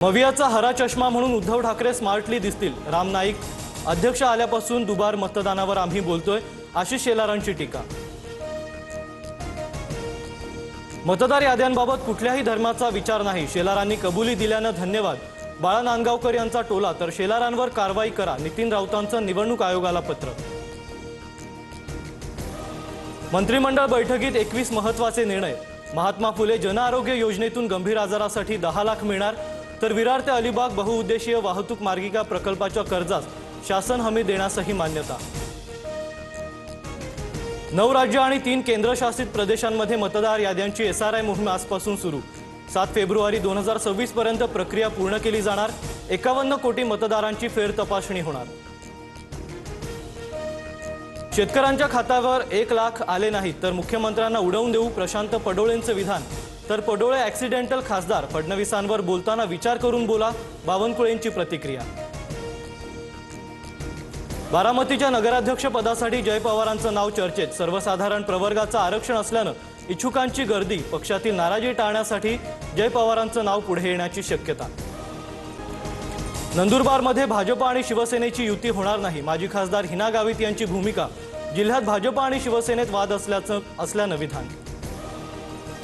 मवियाचा हरा चष्मा म्हणून उद्धव ठाकरे स्मार्टली दिसतील। राम नाईक अध्यक्ष आल्यापासून दुबार मतदानावर आम्ही बोलतोय, आशिष शेलारांची टीका। मतदार याद्यांबाबत कुठल्याही धर्माचा विचार नाही, शेलारांनी कबुली दिल्याने धन्यवाद। बाळा नांदगावकर यांचा टोला तर शेलारांवर कारवाई करा, नितीन राऊतांचं निवडणूक आयोगाला पत्र। मंत्रिमंडळ बैठकीत 21 महत्त्वाचे निर्णय। महात्मा फुले जन आरोग्य योजनेतून गंभीर आजारासाठी 10 लाख मिळणार, तर विरार ते अलिबाग बहुउद्देशीय वाहतूक मार्गिका प्रकल्पाच्या कर्जास शासन हमी देण्यासही मान्यता। 9 राज्य आणि 3 केंद्रशासित प्रदेशांमध्ये मतदार याद्यांची एसआरआय मोहीम आजपासून सुरू। 7 फेब्रुवारी 2026 पर्यंत प्रक्रिया पूर्ण केली जाणार। 51 कोटी मतदारांची फेर तपासणी होणार। शेतकऱ्यांच्या खात्यावर 1 लाख आले नाहीत तर मुख्यमंत्र्यांना उडवून देऊ, प्रशांत पडोळेंचे विधान। तर पडोळे ॲक्सिडेंटल खासदार, फडणवीसांवर बोलताना विचार करून बोला, बावनकुळेंची प्रतिक्रिया। बारामतीच्या नगराध्यक्ष पदासाठी जय पवारांचं नाव चर्चेत। सर्वसाधारण प्रवर्गाचं आरक्षण असल्यानं इच्छुकांची गर्दी, पक्षातील नाराजी टाळण्यासाठी जय पवारांचं नाव पुढे येण्याची शक्यता। नंदुरबारमध्ये भाजप आणि शिवसेनेची युती होणार नाही, माजी खासदार हिना गावित यांची भूमिका। जिल्ह्यात भाजप आणि शिवसेनेत वाद असल्यानं विधान।